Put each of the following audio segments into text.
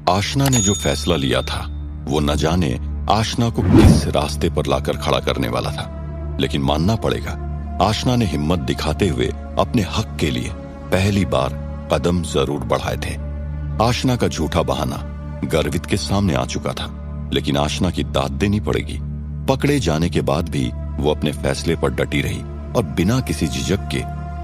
आशना ने जो फैसला लिया था वो न जाने आशना को किस रास्ते पर लाकर खड़ा करने वाला था, लेकिन मानना पड़ेगा आशना ने हिम्मत दिखाते हुए अपने हक के लिए पहली बार कदम जरूर बढ़ाए थे। आशना का झूठा बहाना गर्वित के सामने आ चुका था, लेकिन आशना की दाद देनी पड़ेगी। पकड़े जाने के बाद भी वो अपने फैसले पर डटी रही और बिना किसी झिझक के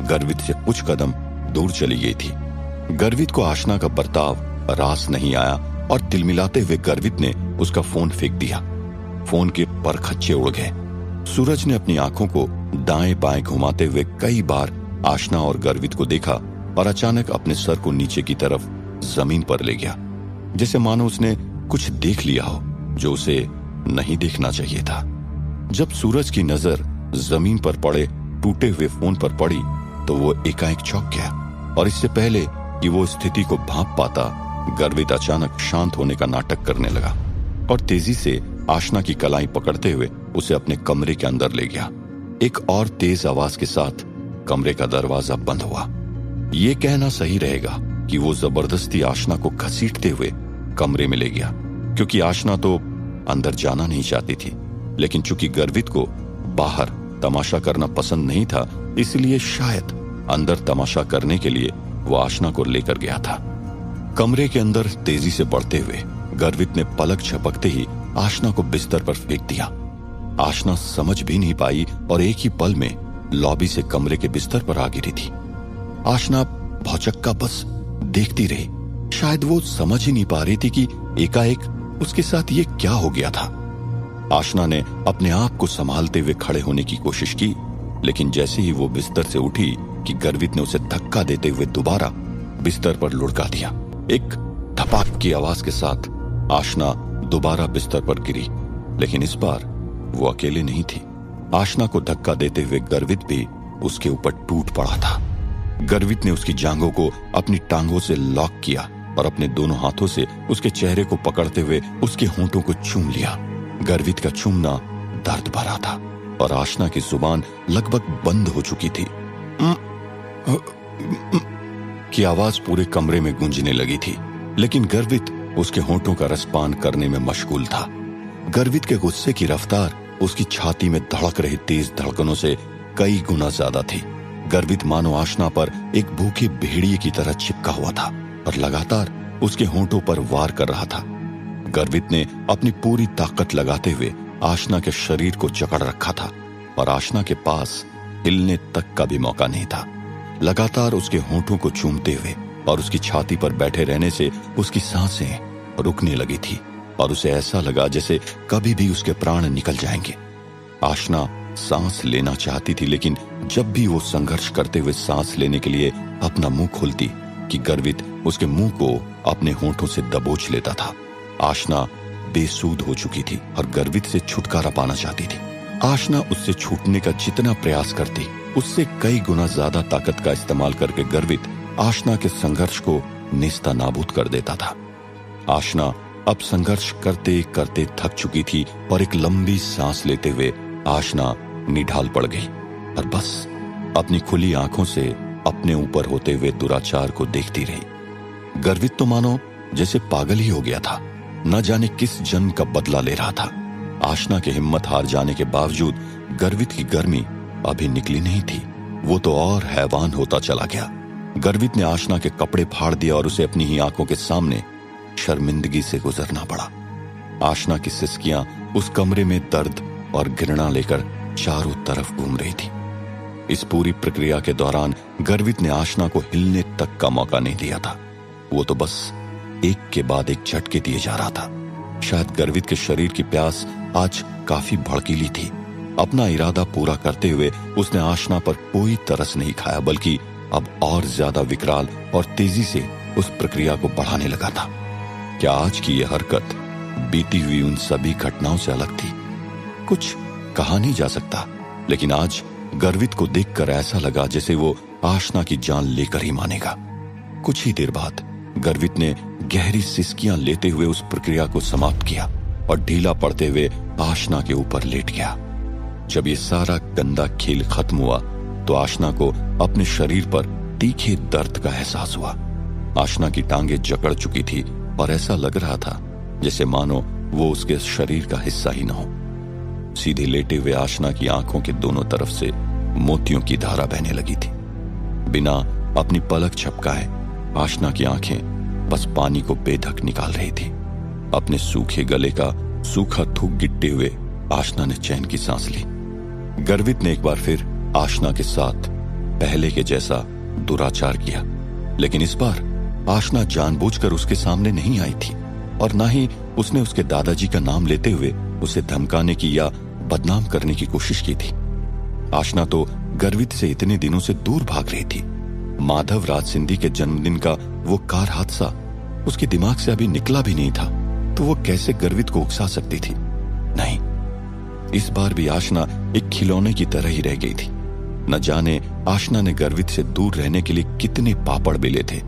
गर्वित से कुछ कदम दूर चली गई थी। गर्वित को आशना का बर्ताव रास नहीं आया और तिलमिलाते हुए गर्वित ने उसका फोन फेंक दिया। फोन के परखच्चे उड़ गए। सूरज ने अपनी आंखों को दाएं बाएं घुमाते हुए कई बार आशना और गर्वित को देखा और अचानक अपने सर को नीचे की तरफ जमीन पर ले गया, जैसे मानो उसने कुछ देख लिया हो जो उसे नहीं देखना चाहिए था। जब सूरज की नजर जमीन पर पड़े टूटे हुए फोन पर पड़ी तो वो एकाएक चौंक गया और इससे पहले कि वो स्थिति को भांप पाता, गर्वित अचानक शांत होने का नाटक करने लगा और तेजी से आशना की कलाई पकड़ते हुए उसे अपने कमरे के अंदर ले गया। एक और तेज आवाज के साथ कमरे का दरवाजा बंद हुआ। ये कहना सही रहेगा कि वो जबरदस्ती आशना को घसीटते हुए कमरे में ले गया, क्योंकि आशना तो अंदर जाना नहीं चाहती थी, लेकिन चूंकि गर्वित को बाहर तमाशा करना पसंद नहीं था, इसलिए शायद अंदर तमाशा करने के लिए वो आशना को लेकर गया था। कमरे के अंदर तेजी से बढ़ते हुए गर्वित ने पलक झपकते ही आशना को बिस्तर पर फेंक दिया। आशना समझ भी नहीं पाई और एक ही पल में लॉबी से कमरे के बिस्तर पर आ गिरी थी। आशना भौचक्का बस देखती रही। शायद वो समझ ही नहीं पा रही थी कि एकाएक उसके साथ ये क्या हो गया था। आशना ने अपने आप को संभालते हुए खड़े होने की कोशिश की, लेकिन जैसे ही वो बिस्तर से उठी कि गर्वित ने उसे धक्का देते हुए दोबारा बिस्तर पर लुढ़का दिया। एक धपाक की आवाज के साथ आशना दोबारा बिस्तर पर गिरी, लेकिन इस बार वो अकेले नहीं थी। आशना को धक्का देते हुए गर्वित भी उसके ऊपर टूट पड़ा था। गर्वित ने उसकी जांघों को अपनी टांगों से लॉक किया और अपने दोनों हाथों से उसके चेहरे को पकड़ते हुए उसके होंठों को चूम लिया। गर्वित का चूमना दर्द भरा था और आशना की जुबान लगभग बंद हो चुकी थी। की आवाज पूरे कमरे में गूंजने लगी थी, लेकिन गर्वित उसके होंठों का रसपान करने में मशगूल था। गर्वित के गुस्से की रफ्तार उसकी छाती में धड़क रही तेज धड़कनों से कई गुना ज्यादा थी। गर्वित मानो आशना पर एक भूखे भेड़िए की तरह चिपका हुआ था और लगातार उसके होंठों पर वार कर रहा था। गर्वित ने अपनी पूरी ताकत लगाते हुए आशना के शरीर को जकड़ रखा था और आशना के पास हिलने तक का भी मौका नहीं था। लगातार उसके होंठों को चूमते हुए और उसकी छाती पर बैठे रहने से उसकी सांसें रुकने लगी थी और उसे ऐसा लगा जैसे कभी भी उसके प्राण निकल जाएंगे। आशना सांस लेना चाहती थी, लेकिन जब भी वो संघर्ष करते हुए सांस लेने के लिए अपना मुंह खोलती कि गर्वित उसके मुंह को अपने होंठों से दबोच लेता था। आशना बेसूध हो चुकी थी और गर्वित से छुटकारा पाना चाहती थी। आशना उससे छूटने का जितना प्रयास करती, उससे कई गुना ज्यादा ताकत का इस्तेमाल करके गर्वित आशना के संघर्ष को नेस्ता नाबूद कर देता था। आशना अब संघर्ष करते करते थक चुकी थी और एक लंबी सांस लेते हुए आशना निढाल पड़ गई और बस अपनी खुली आंखों से अपने ऊपर होते हुए दुराचार को देखती रही। गर्वित तो मानो जैसे पागल ही हो गया था, न जाने किस जन्म का बदला ले रहा था। आशना के हिम्मत हार जाने के बावजूद गर्वित की गर्मी अभी निकली नहीं थी। वो तो और हैवान होता चला गया। गर्वित ने आशना के कपड़े फाड़ दिया और उसे अपनी ही आंखों के सामने शर्मिंदगी से गुजरना पड़ा। आशना की सिसकियां उस कमरे में दर्द और घृणा लेकर चारों तरफ घूम रही थी। इस पूरी प्रक्रिया के दौरान गर्वित ने आशना को हिलने तक का मौका नहीं दिया था। वो तो बस एक के बाद एक झटके दिए जा रहा था। शायद गर्वित के शरीर की प्यास आज काफी भड़कीली थी। अपना इरादा पूरा करते हुए उसने आशना पर कोई तरस नहीं खाया, बल्कि अब और ज्यादा विकराल और तेजी से उस प्रक्रिया को बढ़ाने लगा था। क्या आज की यह हरकत बीती हुई उन सभी घटनाओं से अलग थी? कुछ कहा नहीं जा सकता, लेकिन आज गर्वित को देखकर ऐसा लगा जैसे वो आशना की जान लेकर ही मानेगा। कुछ ही देर बाद गर्वित ने गहरी सिसकियां लेते हुए उस प्रक्रिया को समाप्त किया और ढीला पड़ते हुए आशना के ऊपर लेट गया। जब ये सारा गंदा खेल खत्म हुआ तो आशना को अपने शरीर पर तीखे दर्द का एहसास हुआ। आशना की टांगें जकड़ चुकी थी और ऐसा लग रहा था जैसे मानो वो उसके शरीर का हिस्सा ही न हो। सीधे लेटे हुए आशना की आंखों के दोनों तरफ से मोतियों की धारा बहने लगी थी। बिना अपनी पलक झपकाए आशना की आंखें बस पानी को बेधक निकाल रही थी। अपने सूखे गले का सूखा थूक गिट्टे हुए आशना ने चैन की सांस ली। गर्वित ने एक बार फिर आशना के साथ पहले के जैसा दुराचार किया, लेकिन इस बार आशना जानबूझकर उसके सामने नहीं आई थी और ना ही उसने उसके दादाजी का नाम लेते हुए उसे धमकाने की या बदनाम करने की कोशिश की थी। आशना तो गर्वित से इतने दिनों से दूर भाग रही थी। माधव राज सिंधी के जन्मदिन का वो कार हादसा उसके दिमाग से अभी निकला भी नहीं था, तो वो कैसे गर्वित को उकसा सकती थी? नहीं, इस बार भी आशना एक खिलौने की तरह ही रह गई थी। न जाने आशना ने गर्वित से दूर रहने के लिए कितने पापड़ बेले थे।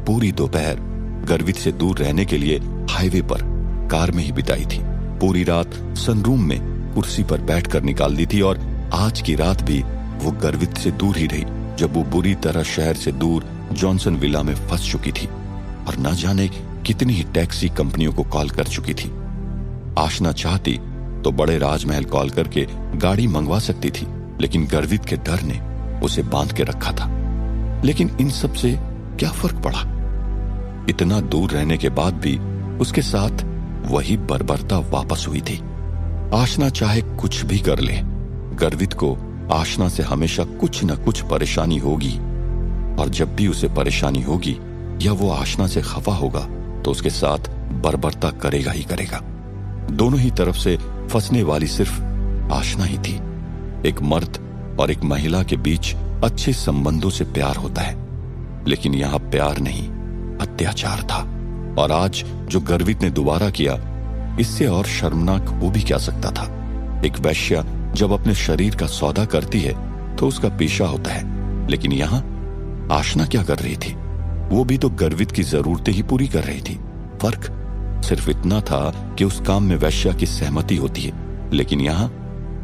पूरी दोपहर गर्वित से दूर रहने के लिए हाईवे पर कार में ही बिताई थी। पूरी रात सनरूम में कुर्सी पर बैठकर निकाल दी थी और आज की रात भी वो गर्वित से दूर ही रही, जब वो बुरी तरह शहर से दूर जॉनसन विला में फंस चुकी थी और न जाने कितनी ही टैक्सी कंपनियों को कॉल कर चुकी थी। आशना चाहती तो बड़े राजमहल कॉल करके गाड़ी मंगवा सकती थी, लेकिन गर्वित के डर ने उसे बांध के रखा था। लेकिन इन सब से क्या फर्क पड़ा? इतना दूर रहने के बाद भी उसके साथ वही बर्बरता वापस हुई थी। आशना चाहे कुछ भी कर ले, गर्वित को आशना से हमेशा कुछ न कुछ परेशानी होगी, और जब भी उसे परेशानी होगी या वो आशना से खफा होगा तो उसके साथ बर्बरता करेगा ही करेगा। दोनों ही तरफ से फंसने वाली सिर्फ आशना ही थी। एक मर्द और एक महिला के बीच अच्छे संबंधों से प्यार होता है, लेकिन यहां प्यार नहीं, अत्याचार था। और आज जो गर्वित ने दोबारा किया, इससे और शर्मनाक हो भी क्या सकता था? एक वैश्या जब अपने शरीर का सौदा करती है तो उसका पेशा होता है, लेकिन यहां आशना क्या कर रही थी? वो भी तो गर्वित की जरूरतें ही पूरी कर रही थी। फर्क सिर्फ इतना था कि उस काम में वैश्या की सहमति होती है, लेकिन यहां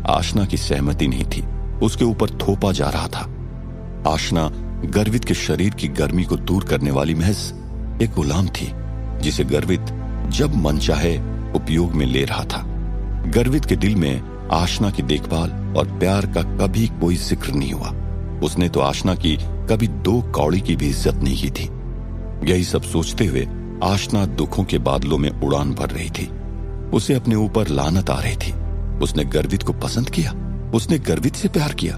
आशना की सहमति नहीं थी, उसके ऊपर थोपा जा रहा था। आशना गर्वित के शरीर की गर्मी को दूर करने वाली महज एक गुलाम थी, जिसे गर्वित जब मन चाहे उपयोग में ले रहा था। गर्वित के दिल में आशना की देखभाल और प्यार का कभी कोई जिक्र नहीं हुआ। उसने तो आशना की कभी 2 कौड़ी की भी इज्जत नहीं की थी। यही सब सोचते हुए आशना दुखों के बादलों में उड़ान भर रही थी। उसे अपने ऊपर लानत आ रही थी। उसने गर्वित को पसंद किया, उसने गर्वित से प्यार किया,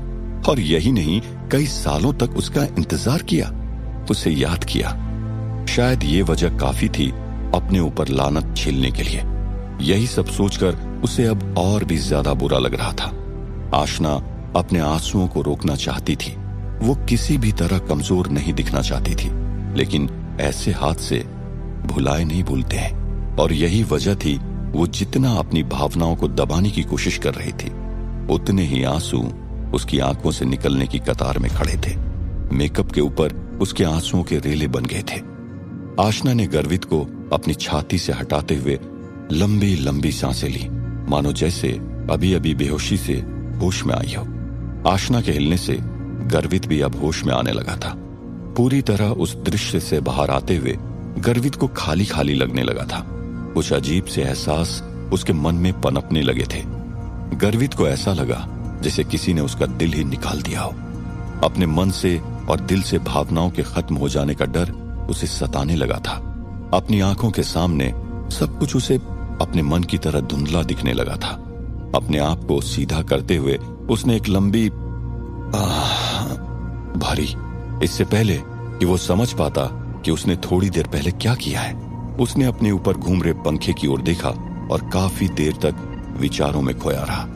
और यही नहीं, कई सालों तक उसका इंतजार किया, उसे याद किया। शायद ये वजह काफी थी अपने ऊपर लानत झेलने के लिए। यही सब सोचकर उसे अब और भी ज्यादा बुरा लग रहा था। आशना अपने आंसुओं को रोकना चाहती थी। वो किसी भी तरह कमजोर नहीं दिखना चाहती थी, लेकिन ऐसे हादसे भुलाए नहीं भूलते हैं, और यही वजह थी वो जितना अपनी भावनाओं को दबाने की कोशिश कर रही थी, उतने ही आंसू उसकी आंखों से निकलने की कतार में खड़े थे। मेकअप के ऊपर उसके आंसुओं के रेले बन गए थे। आशना ने गर्वित को अपनी छाती से हटाते हुए लंबी लंबी सांसें ली, मानो जैसे अभी अभी बेहोशी से होश में आई हो। आशना के हिलने से गर्वित भी अब होश में आने लगा था। पूरी तरह उस दृश्य से बाहर आते हुए गर्वित को खाली खाली लगने लगा था। कुछ अजीब से एहसास उसके मन में पनपने लगे थे। गर्वित को ऐसा लगा जैसे किसी ने उसका दिल ही निकाल दिया हो। अपने मन से और दिल से भावनाओं के खत्म हो जाने का डर उसे सताने लगा था। अपनी आंखों के सामने सब कुछ उसे अपने मन की तरह धुंधला दिखने लगा था। अपने आप को सीधा करते हुए उसने एक लंबी भरी, इससे पहले कि वो समझ पाता कि उसने थोड़ी देर पहले क्या किया है, उसने अपने ऊपर घूम रहे पंखे की ओर देखा और काफी देर तक विचारों में खोया रहा।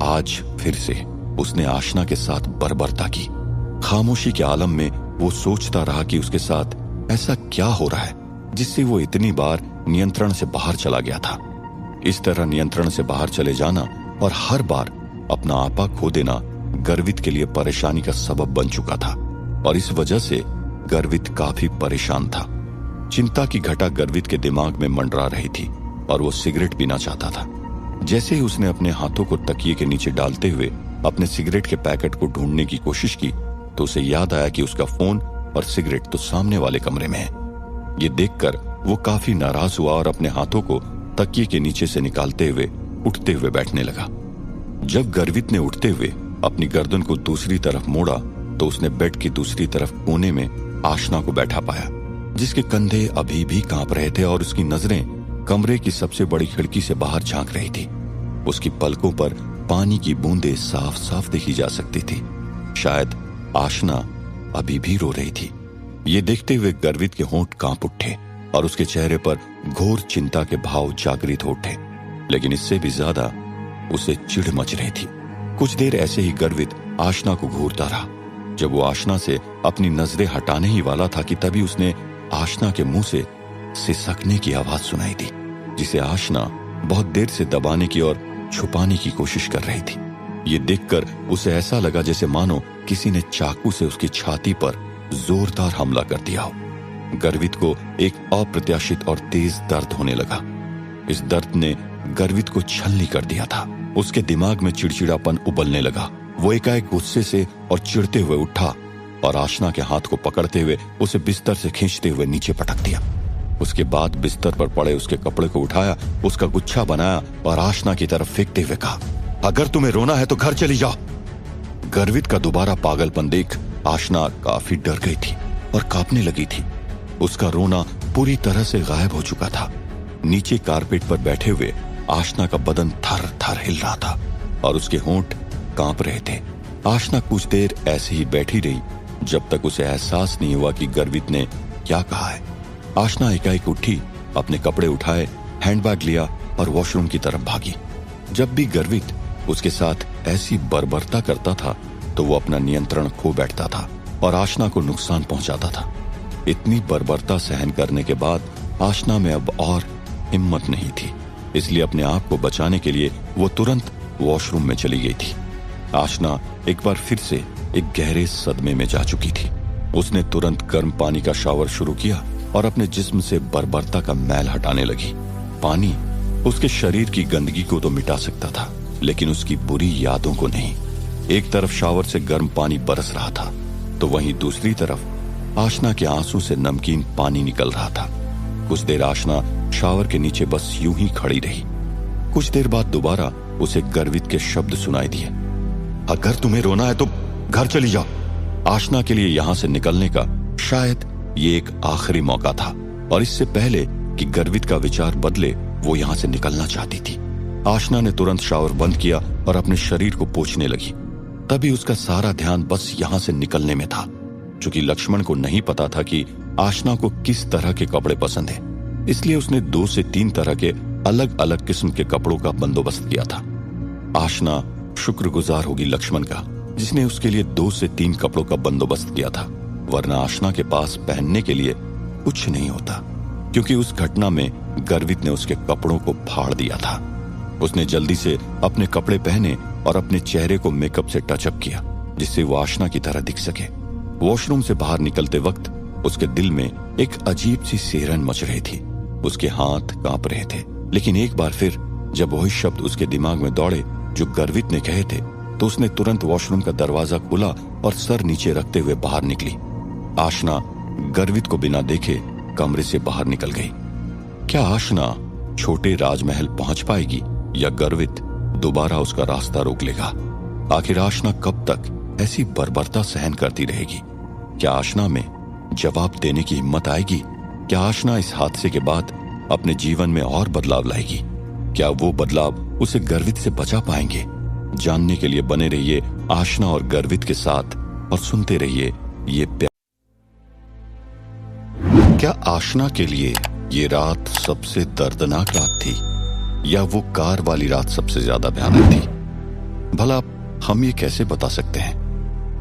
आज फिर से उसने आशना के साथ बर्बरता की। खामोशी के आलम में वो सोचता रहा कि उसके साथ ऐसा क्या हो रहा है जिससे वो इतनी बार नियंत्रण से बाहर चला गया था। इस तरह नियंत्रण से बाहर चले जाना और हर बार अपना आपा खो देना गर्वित के लिए परेशानी का सबब बन चुका था, और इस वजह से गर्वित काफी परेशान था। चिंता की घटा गर्वित के दिमाग में मंडरा रही थी और वो सिगरेट पीना चाहता था। जैसे ही उसने अपने हाथों को तकिए के नीचे डालते हुए अपने सिगरेट के पैकेट को ढूंढने की कोशिश की, तो उसे याद आया कि उसका फोन और सिगरेट तो सामने वाले कमरे में है। ये देखकर वो काफी नाराज हुआ और अपने हाथों को तकिए के नीचे से निकालते हुए उठते हुए बैठने लगा। जब गर्वित ने उठते हुए अपनी गर्दन को दूसरी तरफ मोड़ा तो उसने बेड की दूसरी तरफ कोने में आशना को बैठा पाया, जिसके कंधे अभी भी कांप रहे थे और उसकी नजरें कमरे की सबसे बड़ी खिड़की से बाहर झांक रही थी। उसकी पलकों पर पानी की बूंदें साफ साफ देखी जा सकती थी। शायद आशना अभी भी रो रही थी। ये देखते हुए गर्वित के होंठ कांप उठे और उसके चेहरे पर घोर चिंता के भाव जागृत हो उठे, लेकिन इससे भी ज्यादा उसे चिढ़ मच रही थी। कुछ देर ऐसे ही गर्वित आशना को घूरता रहा। जब वो आशना से अपनी नजरें हटाने ही वाला था कि तभी उसने आशना के मुंह से सिसकने की आवाज सुनाई दी, जिसे आशना बहुत देर से दबाने की और छुपाने की कोशिश कर रही थी। ये देखकर उसे ऐसा लगा जैसे मानो किसी ने चाकू से उसकी छाती पर जोरदार हमला कर दिया हो। गर्वित को एक अप्रत्याशित और तेज दर्द होने लगा। इस दर्द ने गर्वित को छलनी कर दिया था। उसके दिमाग में चिड़चिड़ापन उबलने लगा। वो एकाएक गुस्से से और चिढ़ते हुए उठा और आशना के हाथ को पकड़ते हुए उसे बिस्तर से खींचते हुए नीचे पटक दिया। उसके बाद बिस्तर पर पड़े उसके कपड़े को उठाया, उसका गुच्छा बनाया और आशना की तरफ फेंकते हुए कहा, अगर तुम्हें रोना है तो घर चली जाओ। गर्वित का दोबारा पागलपन देख आशना काफी डर गई थी और कांपने लगी थी। उसका रोना पूरी तरह से गायब हो चुका था। नीचे कारपेट पर बैठे हुए आशना का बदन थर थर हिल रहा था और उसके होंठ कांप रहे थे। आशना कुछ देर ऐसे ही बैठी रही जब तक उसे एहसास नहीं हुआ कि गर्वित ने क्या कहा है। आशना एकाएक उठी, अपने कपड़े उठाए, हैंडबैग लिया और वॉशरूम की तरफ भागी। जब भी गर्वित उसके साथ ऐसी बर्बरता करता था तो वो अपना नियंत्रण खो बैठता था और आशना को नुकसान पहुंचाता था। इतनी बर्बरता सहन करने के बाद आशना में अब और हिम्मत नहीं थी, इसलिए अपने आप को बचाने के लिए वो तुरंत वॉशरूम में चली गई थी। आशना एक बार फिर से एक गहरे सदमे में जा चुकी थी। उसने तुरंत गर्म पानी का शावर शुरू किया और अपने जिस्म से बर्बरता का मैल हटाने लगी। पानी उसके शरीर की गंदगी को तो मिटा सकता था, लेकिन उसकी बुरी यादों को नहीं। एक तरफ शावर से गर्म पानी बरस रहा था तो वहीं दूसरी तरफ आशना के आंसू से नमकीन पानी निकल रहा था। कुछ देर आशना शावर के नीचे बस यूं ही खड़ी रही। कुछ देर बाद दोबारा उसे गर्वित के शब्द सुनाई दिए, अगर तुम्हें रोना है तो घर चली जाओ। आशना के लिए यहां से निकलने का शायद ये एक आखिरी मौका था और इससे पहले कि गर्वित का विचार बदले वो यहां से निकलना चाहती थी। आशना ने तुरंत शावर बंद किया और अपने शरीर को पोंछने लगी। तभी उसका सारा ध्यान बस यहां से निकलने में था। चूंकि लक्ष्मण को नहीं पता था कि आशना को किस तरह के कपड़े पसंद है, इसलिए उसने 2 से 3 तरह के अलग अलग किस्म के कपड़ों का बंदोबस्त किया था। आशना शुक्रगुजार होगी लक्ष्मण का, जिसने उसके लिए 2 से 3 कपड़ों का बंदोबस्त किया था, वरना आशना के पास पहनने के लिए कुछ नहीं होता, क्योंकि उस घटना में गर्वित ने उसके कपड़ों को फाड़ दिया था। उसने जल्दी से अपने कपड़े पहने और अपने चेहरे को मेकअप से टचअप किया, जिससे वो आशना की तरह दिख सके। वॉशरूम से बाहर निकलते वक्त उसके दिल में एक अजीब सी सिहरन मच रही थी। उसके हाथ कांप रहे थे, लेकिन एक बार फिर जब वही शब्द उसके दिमाग में दौड़े जो गर्वित ने कहे थे, तो उसने तुरंत वॉशरूम का दरवाजा खोला और सर नीचे रखते हुए बाहर निकली। आशना गर्वित को बिना देखे कमरे से बाहर निकल गई। क्या आशना छोटे राजमहल पहुंच पाएगी या गर्वित दोबारा उसका रास्ता रोक लेगा? आखिर आशना कब तक ऐसी बर्बरता सहन करती रहेगी? क्या आशना में जवाब देने की हिम्मत आएगी? क्या आशना इस हादसे के बाद अपने जीवन में और बदलाव लाएगी? क्या वो बदलाव उसे गर्वित से बचा पाएंगे? जानने के लिए बने रहिए आशना और गर्वित के साथ और सुनते रहिए ये प्यार। क्या आशना के लिए ये रात सबसे दर्दनाक रात थी या वो कार वाली रात सबसे ज्यादा भयानक थी? भला हम ये कैसे बता सकते हैं?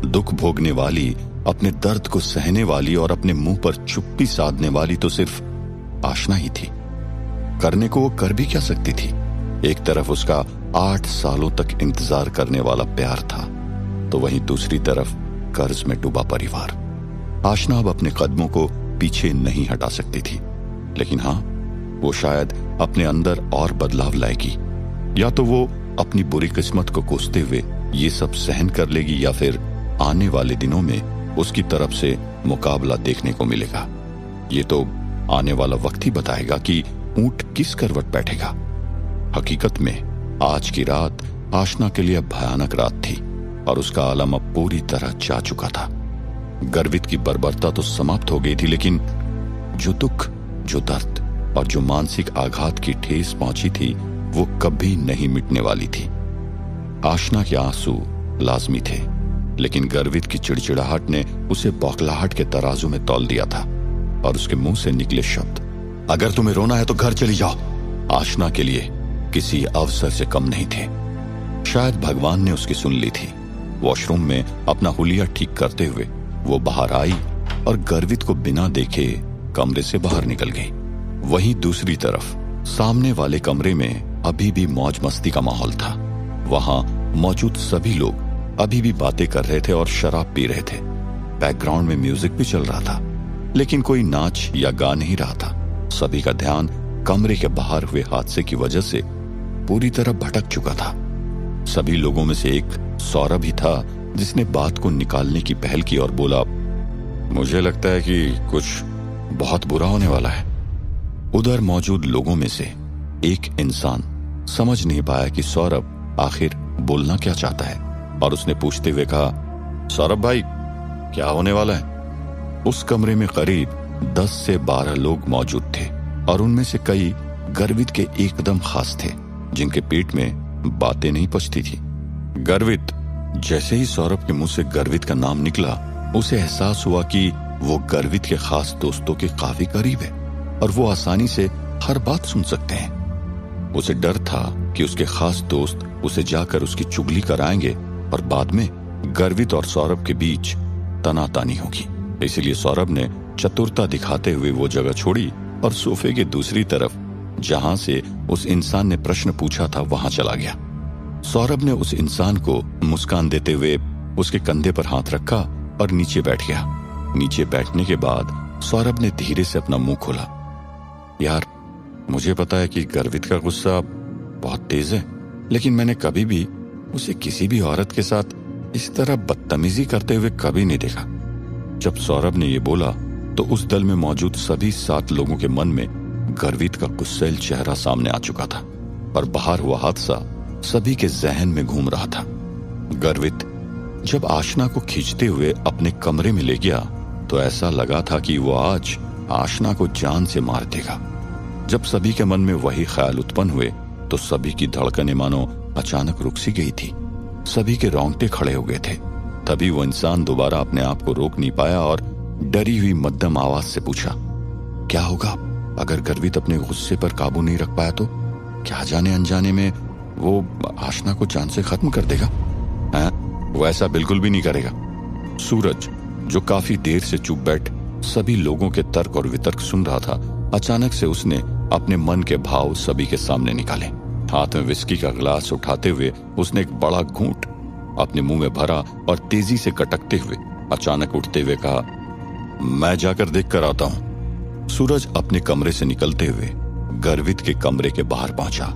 दुख भोगने वाली, अपने दर्द को सहने वाली और अपने मुंह पर चुप्पी साधने वाली तो सिर्फ आशना ही थी। करने को वो कर भी क्या सकती थी? एक तरफ उसका 8 सालों तक इंतजार करने वाला प्यार था, तो वहीं दूसरी तरफ कर्ज में डूबा परिवार। आशना अब अपने कदमों को पीछे नहीं हटा सकती थी, लेकिन हाँ, वो शायद अपने अंदर और बदलाव लाएगी। या तो वो अपनी बुरी किस्मत को कोसते हुए ये सब सहन कर लेगी, या फिर आने वाले दिनों में उसकी तरफ से मुकाबला देखने को मिलेगा। ये तो आने वाला वक्त ही बताएगा कि ऊंट किस करवट बैठेगा। हकीकत में आज की रात आशना के लिए भयानक रात थी और उसका आलम अब पूरी तरह जा चुका था। गर्वित की बर्बरता तो समाप्त हो गई थी, लेकिन जो दुख, जो दर्द और जो मानसिक आघात की ठेस पहुंची थी वो कभी नहीं मिटने वाली थी। आशना के आंसू लाजमी थे, लेकिन गर्वित की चिड़चिड़ाहट ने उसे बौखलाहट के तराजू में तौल दिया था और उसके मुंह से निकले शब्द, अगर तुम्हें रोना है तो घर चली जाओ, आशना के लिए किसी अवसर से कम नहीं थे। शायद भगवान ने उसकी सुन ली थी। वॉशरूम में अपना हुलिया ठीक करते हुए वो बाहर आई और गर्वित को बिना देखे कमरे से बाहर निकल गई। वहीं दूसरी तरफ सामने वाले कमरे में अभी भी मौज मस्ती का माहौल था। वहां मौजूद सभी लोग अभी भी बातें कर रहे थे और शराब पी रहे थे। बैकग्राउंड में म्यूजिक भी चल रहा था, लेकिन कोई नाच या गा नहीं रहा था। सभी का ध्यान कमरे के बाहर हुए हादसे की वजह से पूरी तरह भटक चुका था। सभी लोगों में से एक सौरभ ही था जिसने बात को निकालने की पहल की और बोला, मुझे लगता है कि कुछ बहुत बुरा होने वाला है। उधर मौजूद लोगों में से एक इंसान समझ नहीं पाया कि सौरभ आखिर बोलना क्या चाहता है और उसने पूछते हुए कहा, सौरभ भाई क्या होने वाला है? उस कमरे में करीब 10 से 12 लोग मौजूद थे और उनमें से कई गर्वित के एकदम खास थे, जिनके पेट में बातें नहीं पचती थी। गर्वित, जैसे ही सौरभ के मुंह से गर्वित का नाम निकला, उसे एहसास हुआ कि वो गर्वित के खास दोस्तों के काफी करीब है और वो आसानी से हर बात सुन सकते हैं। उसे डर था कि उसके खास दोस्त उसे जाकर उसकी चुगली कराएंगे और बाद में गर्वित और सौरभ के बीच तनातानी होगी। इसलिए सौरभ ने चतुरता दिखाते हुए वो जगह छोड़ी और सोफे के दूसरी तरफ, जहां से उस इंसान ने प्रश्न पूछा था, वहां चला गया। सौरभ ने उस इंसान को मुस्कान देते हुए उसके कंधे पर हाथ रखा और नीचे बैठ गया। नीचे बैठने के बाद सौरभ ने धीरे से अपना मुंह खोला। यार, मुझे पता है कि गर्वित का गुस्सा बहुत तेज है, लेकिन मैंने कभी भी उसे किसी भी औरत के साथ इस तरह बदतमीजी करते हुए कभी नहीं देखा। जब सौरभ ने यह बोला तो उस दल में मौजूद सभी 7 लोगों के मन में गर्वित का गुस्सैल चेहरा सामने आ चुका था और बाहर हुआ हादसा सभी के जहन में घूम रहा था। गर्वित जब आशना को खींचते हुए अपने कमरे में ले गया तो ऐसा लगा था कि वो आज आशना को जान से मार देगा। जब सभी के मन में वही ख्याल उत्पन्न हुए तो सभी की धड़कनें मानो अचानक रुक सी गई थी। सभी के रोंगटे खड़े हो गए थे। तभी वो इंसान दोबारा अपने आप को रोक नहीं पाया और डरी हुई मध्यम आवाज से पूछा, क्या होगा अगर गर्वित अपने गुस्से पर काबू नहीं रख पाया तो? क्या जाने अनजाने में वो आशना को जान से खत्म कर देगा? वो ऐसा बिल्कुल भी नहीं करेगा। सूरज, जो काफी देर से चुप बैठ सभी लोगों के तर्क और वितर्क सुन रहा था, अचानक से उसने अपने मन के भाव सभी के सामने निकाले। हाथ में विस्की का गिलास उठाते हुए उसने एक बड़ा घूंट अपने मुंह में भरा और तेजी से गटकते हुए अचानक उठते हुए कहा, मैं जाकर देख कर आता हूं। सूरज अपने कमरे से निकलते हुए गर्वित के कमरे के बाहर पहुंचा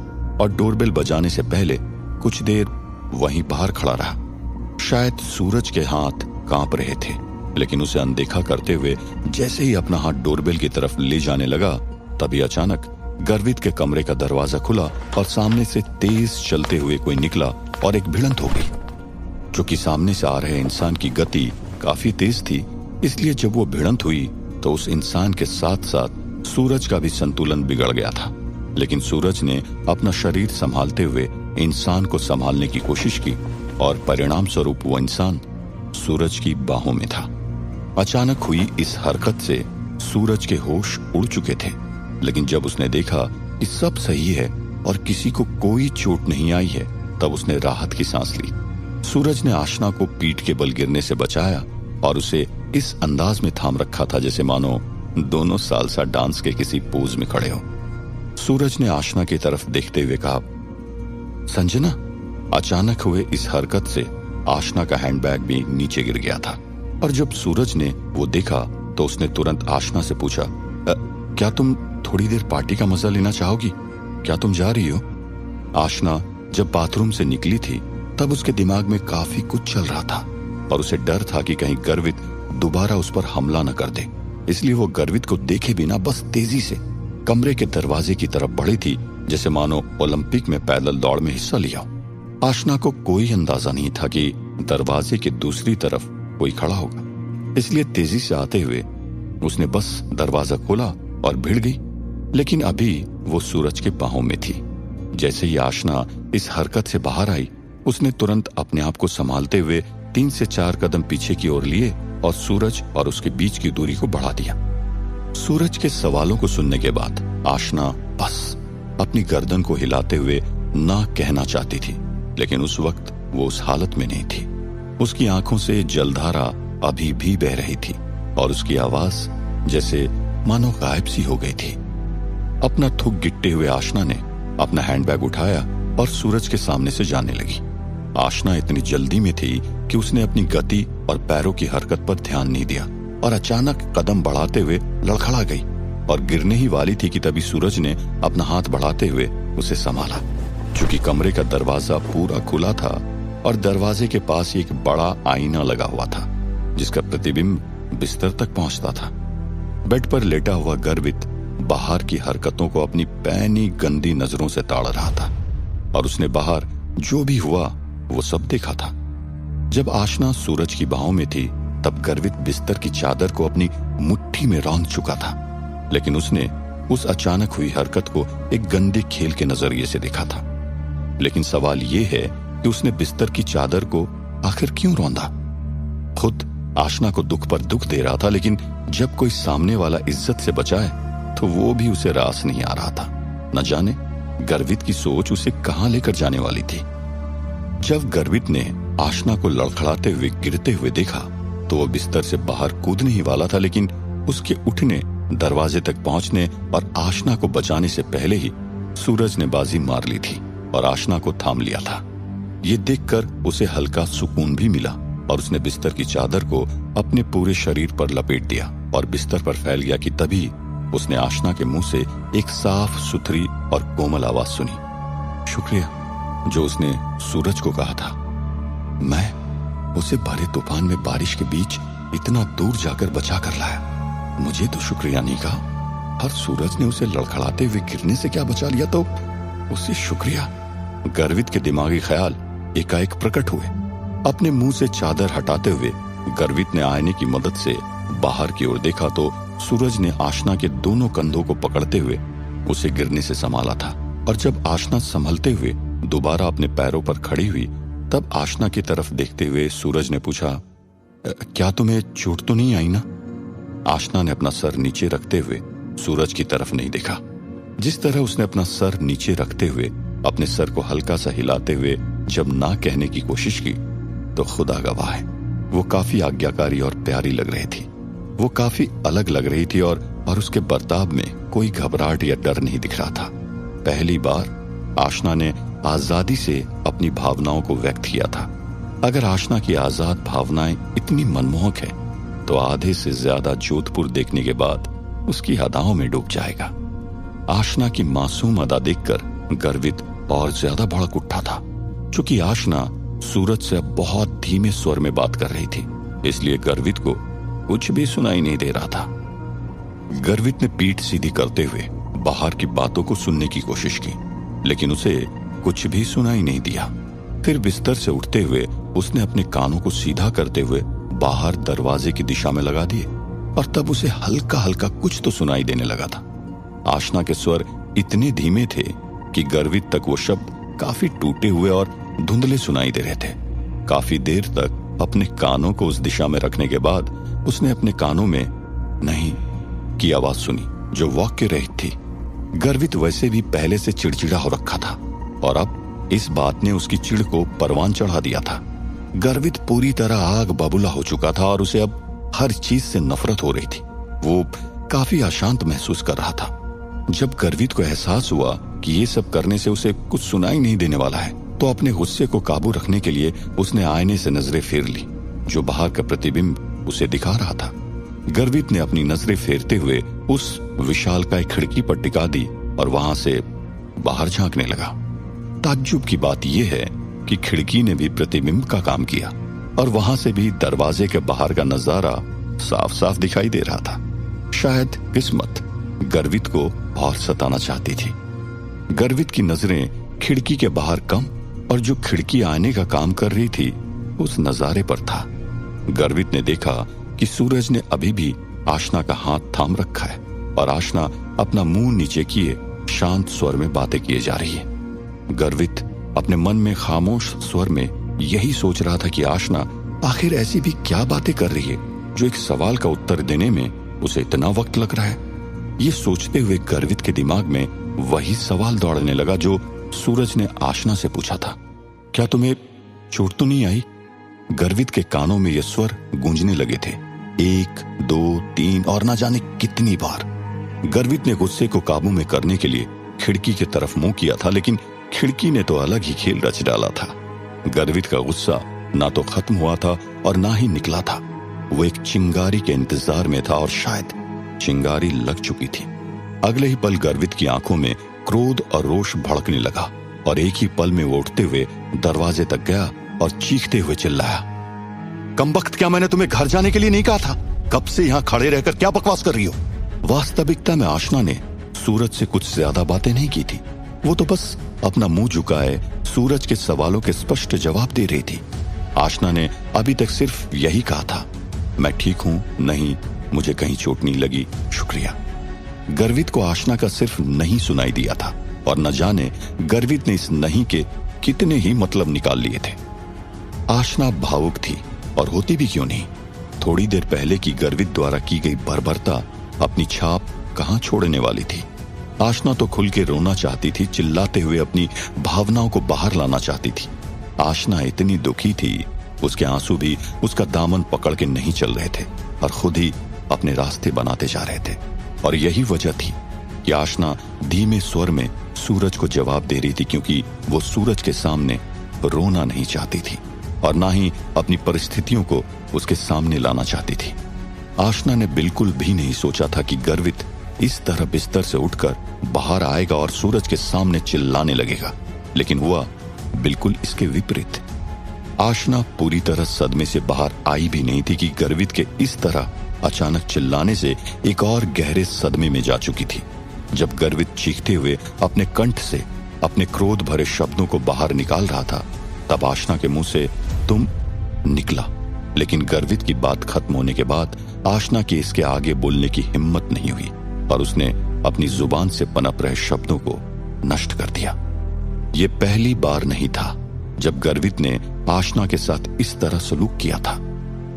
और डोरबेल बजाने से पहले कुछ देर वहीं बाहर खड़ा रहा। शायद सूरज के हाथ कांप रहे थे, लेकिन उसे अनदेखा करते हुए जैसे ही अपना हाथ डोरबेल की तरफ ले जाने लगा, तभी अचानक गर्वित के कमरे का दरवाजा खुला और सामने से तेज चलते हुए कोई निकला और एक भिड़ंत हो गई। चूंकि सामने से आ रहे इंसान की गति काफी तेज थी, इसलिए जब वो भिड़ंत हुई तो उस इंसान के साथ साथ सूरज का भी संतुलन बिगड़ गया था। लेकिन सूरज ने अपना शरीर संभालते हुए इंसान को संभालने की कोशिश की और परिणाम स्वरूप वो इंसान सूरज की बाहों में था। अचानक हुई इस हरकत से सूरज के होश उड़ चुके थे, लेकिन जब उसने देखा कि सब सही है और किसी को कोई चोट नहीं आई है, तब उसने राहत की सांस ली। सूरज ने आशना को पीठ के बल गिरने से बचाया और उसे इस अंदाज में थाम रखा था जैसे मानो दोनों सालसा डांस के किसी पोज में खड़े हो। सूरज ने आशना की तरफ देखते हुए कहा, संजना। अचानक हुए इस हरकत से आशना का हैंडबैग भी नीचे गिर गया था और जब सूरज ने वो देखा तो उसने तुरंत आशना से पूछा, क्या तुम थोड़ी देर पार्टी का मजा लेना चाहोगी? क्या तुम जा रही हो? आशना जब बाथरूम से निकली थी तब उसके दिमाग में काफी कुछ चल रहा था और उसे डर था कि कहीं गर्वित दोबारा उस पर हमला न कर दे। इसलिए वो गर्वित को देखे बिना बस तेजी से कमरे के दरवाजे की तरफ बढ़ी थी, जैसे मानो ओलंपिक में पैदल दौड़ में हिस्सा लिया। आशना को कोई अंदाजा नहीं था कि दरवाजे के दूसरी तरफ कोई खड़ा होगा, इसलिए तेजी से आते हुए उसने बस दरवाजा खोला और भिड़ गई। लेकिन अभी वो सूरज के बाहों में थी। जैसे ही आशना इस हरकत से बाहर आई, उसने तुरंत अपने आप को संभालते हुए 3 से 4 कदम पीछे की ओर लिए और सूरज और उसके बीच की दूरी को बढ़ा दिया। सूरज के सवालों को सुनने के बाद आशना बस अपनी गर्दन को हिलाते हुए ना कहना चाहती थी, लेकिन उस वक्त वो उस हालत में नहीं थी। उसकी आंखों से जलधारा अभी भी बह रही थी और उसकी आवाज जैसे मानो गायब सी हो गई थी। अपना थूक गिट्टे हुए आशना ने अपना हैंडबैग उठाया और सूरज के सामने से जाने लगी। आशना इतनी जल्दी में थी कि उसने अपनी गति और पैरों की हरकत पर ध्यान नहीं दिया और अचानक कदम बढ़ाते हुए लड़खड़ा गई और गिरने ही वाली थी कि तभी सूरज ने अपना हाथ बढ़ाते हुए उसे संभाला। चूंकि कमरे का दरवाजा पूरा खुला था और दरवाजे के पास एक बड़ा आईना लगा हुआ था, जिसका प्रतिबिंब बिस्तर तक पहुंचता था। बेड पर लेटा हुआ गर्वित बाहर की हरकतों को अपनी पैनी गंदी नजरों से ताड़ रहा था और उसने बाहर जो भी हुआ वो सब देखा था। जब आशना सूरज की बाहों में थी, तब गर्वित बिस्तर की चादर को अपनी मुट्ठी में रौंद चुका था, लेकिन उसने उस अचानक हुई हरकत को एक गंदे खेल के नजरिए से देखा था। लेकिन सवाल यह है कि उसने बिस्तर की चादर को आखिर क्यों रौंदा? खुद आशना को दुख पर दुख दे रहा था, लेकिन जब कोई सामने वाला इज्जत से बचाए तो वो भी उसे रास नहीं आ रहा था। न जाने गर्वित की सोच उसे कहां लेकर जाने वाली थी। जब गर्वित ने आशना को लड़खड़ाते हुए गिरते हुए देखा तो वो बिस्तर से बाहर कूदने ही वाला था, लेकिन उसके उठने, दरवाजे तक पहुंचने और आशना को बचाने से पहले ही सूरज ने बाजी मार ली थी और आशना को थाम लिया था। ये देखकर उसे हल्का सुकून भी मिला और उसने बिस्तर की चादर को अपने पूरे शरीर पर लपेट दिया और बिस्तर पर फैल गया कि तभी उसने आशना के मुंह से एक साफ सुथरी और कोमल आवाज सुनी। शुक्रिया, जो उसने सूरज को कहा था। मैं उसे भरे तूफान में बारिश के बीच इतना दूर जाकर बचा कर लाया। मुझे तो शुक्रिया नहीं कहा, और सूरज ने उसे लड़खड़ाते हुए गिरने से क्या बचा लिया तो उसे शुक्रिया। गर्वित के दिमागी ख्याल एकाएक प्रकट हुए। अपने मुंह से चादर हटाते हुए गर्वित ने आईने की मदद से बाहर की ओर देखा तो सूरज ने आशना के दोनों कंधों को पकड़ते हुए उसे गिरने से संभाला था। और जब आशना संभलते हुए दोबारा अपने पैरों पर खड़ी हुई, तब आशना की तरफ देखते हुए सूरज ने पूछा, क्या तुम्हें चोट तो नहीं आई ना? आशना ने अपना सर नीचे रखते हुए सूरज की तरफ नहीं देखा। जिस तरह उसने अपना सर नीचे रखते हुए अपने सर को हल्का सा हिलाते हुए जब ना कहने की कोशिश की, तो खुदा गवाह है वो काफी आज्ञाकारी और प्यारी लग रही थी। वो काफी अलग लग रही थी और उसके बर्ताव में कोई घबराहट या डर नहीं दिख रहा था। पहली बार आशना ने आजादी से अपनी भावनाओं को व्यक्त किया था। अगर आशना की आजाद भावनाएं इतनी मनमोहक है तो आधे से ज्यादा जोधपुर देखने के बाद उसकी अदाओं में डूब जाएगा। आशना की मासूम अदा देखकर गर्वित और ज्यादा भड़क उठा था। चूंकि आशना सूरज से अब बहुत धीमे स्वर में बात कर रही थी, इसलिए गर्वित को कुछ भी सुनाई नहीं दे रहा था। गर्वित ने पीठ सीधी करते हुए बाहर की बातों को सुनने की कोशिश की, लेकिन उसे कुछ भी सुनाई नहीं दिया। फिर बिस्तर से उठते हुए उसने अपने कानों को सीधा करते हुए बाहर दरवाजे की दिशा में लगा दिए और तब उसे हल्का हल्का कुछ तो सुनाई देने लगा था। आशना के स्वर इतने धीमे थे कि गर्वित तक वो शब्द काफी टूटे हुए और धुंधले सुनाई दे रहे थे। काफी देर तक अपने कानों को उस दिशा में रखने के बाद उसने अपने कानों में नहीं की आवाज सुनी, जो वाक्य रहित थी। गर्वित वैसे भी पहले से चिड़चिड़ा हो रखा था और अब इस बात ने उसकी चिढ़ को परवान चढ़ा दिया था। गर्वित पूरी तरह आग बबूला हो चुका था और उसे अब हर चीज से नफरत हो रही थी। वो काफी अशांत महसूस कर रहा था। जब गर्वित को एहसास हुआ कि ये सब करने से उसे कुछ सुनाई नहीं देने वाला है, तो अपने गुस्से को काबू रखने के लिए उसने आईने से नजरें फेर ली, जो बाहर का प्रतिबिंब उसे दिखा रहा था। गर्वित ने अपनी नजरें फेरते हुए उस विशालकाय खिड़की पर टिका दी और वहां से बाहर झांकने लगा। ताज्जुब की बात यह है कि खिड़की ने भी प्रतिबिंब का काम किया और वहां से भी दरवाजे के बाहर का नजारा साफ साफ दिखाई दे रहा था। शायद किस्मत गर्वित को और सताना चाहती थी। गर्वित की नजरें खिड़की के बाहर कम और जो खिड़की आने का काम कर रही थी उस नजारे पर था। गर्वित ने देखा कि सूरज ने अभी भी आशना का हाथ थाम रखा है और आशना अपना मुंह नीचे किए शांत स्वर में बातें किए जा रही है। गर्वित अपने मन में खामोश स्वर में यही सोच रहा था कि आशना आखिर ऐसी भी क्या बातें कर रही है जो एक सवाल का उत्तर देने में उसे इतना वक्त लग रहा है। ये सोचते हुए गर्वित के दिमाग में वही सवाल दौड़ने लगा जो सूरज ने आशना से पूछा था, क्या तुम्हें चोट तो नहीं आई? गर्वित के कानों में ये स्वर गूंजने लगे थे, 1, 2, 3 और ना जाने कितनी बार। गर्वित ने गुस्से को काबू में करने के लिए खिड़की की तरफ मुंह किया था, लेकिन खिड़की ने तो अलग ही खेल रच डाला था। गर्वित का गुस्सा ना तो खत्म हुआ था और ना ही निकला था। वो एक चिंगारी के इंतजार में था और शायद चिंगारी लग चुकी थी। अगले ही पल गर्वित की आंखों में क्रोध और रोष भड़कने लगा और एक ही पल में वो उठते हुए दरवाजे तक गया और चीखते हुए चिल्लाया, कमबख्त, क्या मैंने तुम्हें घर जाने के लिए नहीं कहा था? कब से यहाँ खड़े रहकर क्या बकवास कर रही हो? वास्तविकता में आशना ने सूरज से कुछ ज्यादा बातें नहीं की थी। वो तो बस अपना मुंह झुकाए सूरज के सवालों के स्पष्ट जवाब दे रही थी। आशना ने अभी तक सिर्फ यही कहा था, मैं ठीक हूं, नहीं, मुझे कहीं चोट नहीं लगी, शुक्रिया। गर्वित को आशना का सिर्फ नहीं सुनाई दिया था और न जाने गर्वित ने इस नहीं के कितने ही मतलब निकाल लिए थे। आशना भावुक थी और होती भी क्यों नहीं। थोड़ी देर पहले की गर्वित द्वारा की गई बर्बरता अपनी छाप कहां छोड़ने वाली थी। आशना तो खुल के रोना चाहती थी, चिल्लाते हुए अपनी भावनाओं को बाहर लाना चाहती थी। आशना इतनी दुखी थी, उसके आंसू भी उसका दामन पकड़ के नहीं चल रहे थे और खुद ही अपने रास्ते बनाते जा रहे थे। और यही वजह थी कि आशना धीमे स्वर में सूरज को जवाब दे रही थी, क्योंकि वो सूरज के सामने रोना नहीं चाहती थी और ना ही अपनी परिस्थितियों को उसके सामने लाना चाहती थी। आशना ने बिल्कुल भी नहीं सोचा था कि गर्वित इस तरह बिस्तर से उठकर बाहर आएगा और सूरज के सामने चिल्लाने लगेगा, लेकिन हुआ बिल्कुल इसके विपरीत। आशना पूरी तरह सदमे से बाहर आई भी नहीं थी कि गर्वित के इस तरह अचानक चिल्लाने से एक और गहरे सदमे में जा चुकी थी। जब गर्वित चीखते हुए अपने कंठ से अपने क्रोध भरे शब्दों को बाहर निकाल रहा था, तब आशना के मुंह से तुम निकला, लेकिन गर्वित की बात खत्म होने के बाद आशना की इसके आगे बोलने की हिम्मत नहीं हुई और उसने अपनी जुबान से पनप रहे शब्दों को नष्ट कर दिया। ये पहली बार नहीं था जब गर्वित ने आशना के साथ इस तरह सलूक किया था।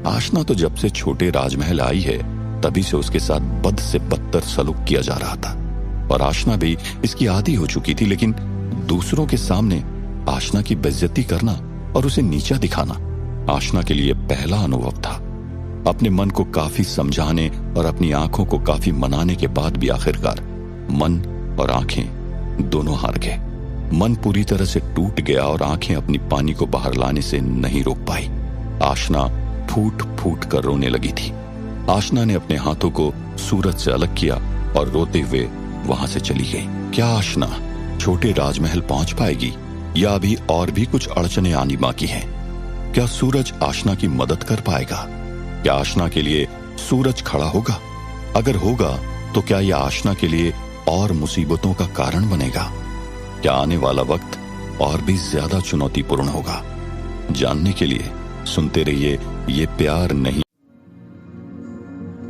आशना तो जब से छोटे राजमहल आई है तभी से उसके साथ बद से बदतर सलूक किया जा रहा था और आशना भी इसकी आदी हो चुकी थी, लेकिन दूसरों के सामने आशना की बेइज्जती करना और उसे नीचा दिखाना आशना के लिए पहला अनुभव था। अपने मन को काफी समझाने और अपनी आंखों को काफी मनाने के बाद भी आखिरकार मन और आंखें दोनों हार गए। मन पूरी तरह से टूट गया और आंखें अपनी पानी को बाहर लाने से नहीं रोक पाई। आशना फूट फूट कर रोने लगी थी। आशना ने अपने हाथों को सूरज से अलग किया और रोते हुए वहां से चली गई। क्या आशना छोटे राजमहल पहुंच पाएगी या अभी और भी कुछ अड़चने आनी बाकी हैं? क्या सूरज आशना की मदद कर पाएगा? क्या आशना के लिए सूरज खड़ा होगा? अगर होगा तो क्या यह आशना के लिए और मुसीबतों का कारण बनेगा? क्या आने वाला वक्त और भी ज्यादा चुनौतीपूर्ण होगा? जानने के लिए सुनते रहिए ये प्यार नहीं।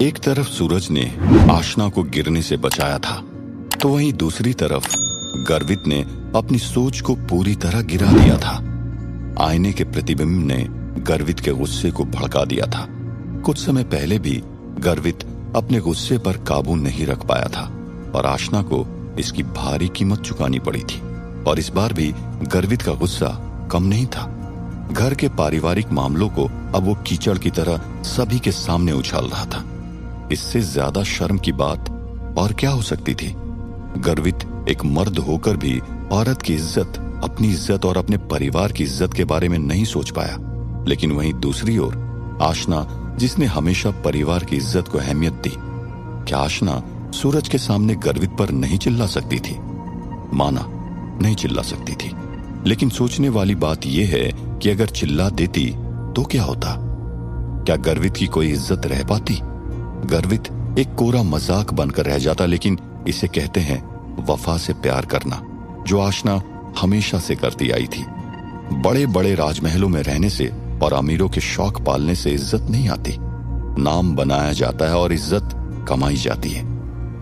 एक तरफ सूरज ने आशना को गिरने से बचाया था, तो वहीं दूसरी तरफ गर्वित ने अपनी सोच को पूरी तरह गिरा दिया था। आईने के प्रतिबिंब ने गर्वित के गुस्से को भड़का दिया था। कुछ समय पहले भी गर्वित अपने गुस्से पर काबू नहीं रख पाया था और आशना को इसकी भारी कीमत चुकानी पड़ी थी। और इस बार भी गर्वित का गुस्सा कम नहीं था। घर के पारिवारिक मामलों को अब वो कीचड़ की तरह सभी के सामने उछाल रहा था। इससे ज्यादा शर्म की बात और क्या हो सकती थी? गर्वित एक मर्द होकर भी औरत की इज्जत, अपनी इज्जत और अपने परिवार की इज्जत के बारे में नहीं सोच पाया। लेकिन वहीं दूसरी ओर आशना, जिसने हमेशा परिवार की इज्जत को अहमियत दी, क्या आशना सूरज के सामने गर्वित पर नहीं चिल्ला सकती थी? माना नहीं चिल्ला सकती थी, लेकिन सोचने वाली बात यह है कि अगर चिल्ला देती तो क्या होता? क्या गर्वित की कोई इज्जत रह पाती? गर्वित एक कोरा मजाक बनकर रह जाता, लेकिन इसे कहते हैं वफा से प्यार करना, जो आशना हमेशा से करती आई थी। बड़े बड़े राजमहलों में रहने से और अमीरों के शौक पालने से इज्जत नहीं आती। नाम बनाया जाता है और इज्जत कमाई जाती है।